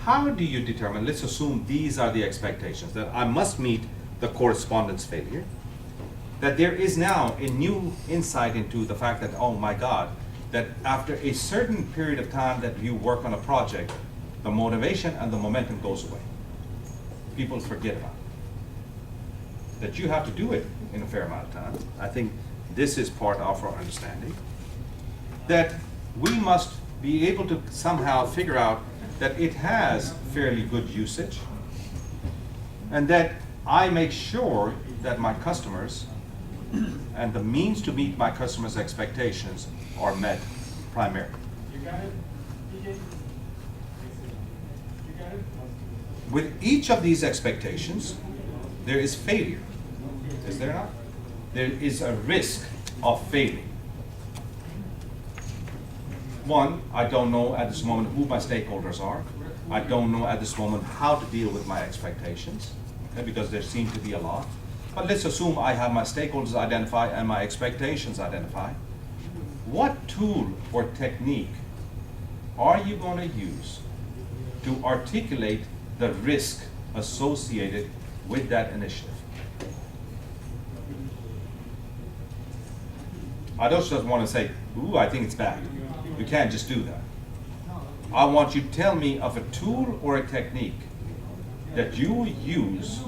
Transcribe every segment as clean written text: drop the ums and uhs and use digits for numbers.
how do you determine, let's assume these are the expectations, that I must meet the correspondence failure, that there is now a new insight into the fact that, oh my God, that after a certain period of time that you work on a project, the motivation and the momentum goes away. People forget about it. That you have to do it in a fair amount of time. I think this is part of our understanding. That we must be able to somehow figure out that it has fairly good usage, and that I make sure that my customers and the means to meet my customers' expectations are met primarily. You got it? You got it? With each of these expectations, there is failure. Is there not? There is a risk of failing. One, I don't know at this moment who my stakeholders are. I don't know at this moment how to deal with my expectations, okay, because there seem to be a lot. But let's assume I have my stakeholders identified and my expectations identified. What tool or technique are you going to use to articulate the risk associated with that initiative? I don't just want to say, ooh, I think it's bad. You can't just do that. I want you to tell me of a tool or a technique that you will use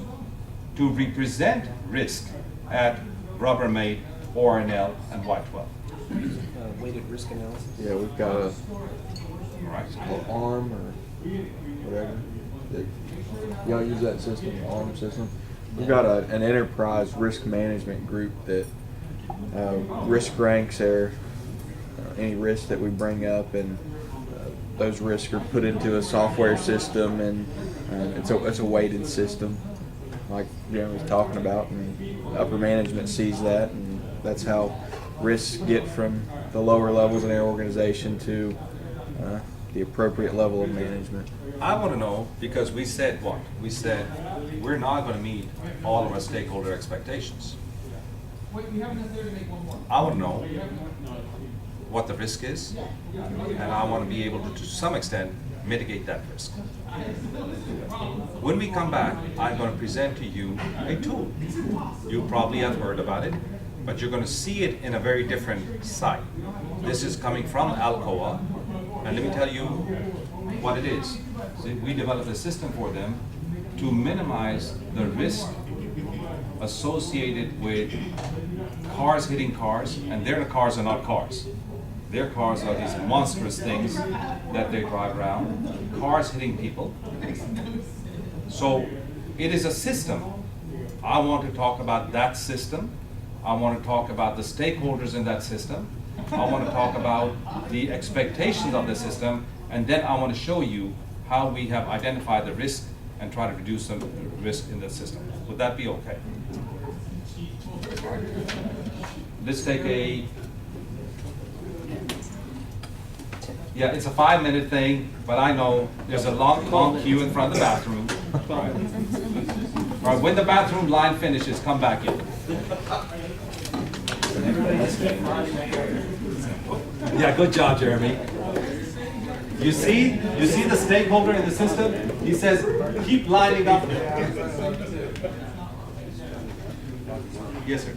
to represent risk at Rubbermaid, ORNL, and Y12. Weighted risk analysis. Yeah, we've got a All right. ARM or whatever. Y'all use that system, the ARM system. We've got an enterprise risk management group that risk ranks any risk that we bring up, and those risks are put into a software system, and it's a weighted system, like Jeremy was talking about, and upper management sees that, and that's how risks get from the lower levels in their organization to the appropriate level of management. I want to know, because we said what? We said we're not going to meet all of our stakeholder expectations. Wait, we haven't necessarily make one more. I want to know what the risk is, and I want to be able to some extent, mitigate that risk. When we come back, I'm going to present to you a tool. You probably have heard about it, but you're going to see it in a very different site. This is coming from Alcoa, and let me tell you what it is. See, we developed a system for them to minimize the risk associated with cars hitting cars, and their cars are not cars. Their cars are these monstrous things that they drive around, cars hitting people. So it is a system. I want to talk about that system. I want to talk about the stakeholders in that system. I want to talk about the expectations of the system, and then I want to show you how we have identified the risk and try to reduce the risk in the system. Would that be okay? Let's take it's a 5-minute thing, but I know there's a long queue in front of the bathroom. All right, when the bathroom line finishes, come back in. Yeah, good job, Jeremy. You see the stakeholder in the system? He says, keep lining up. Yes, sir.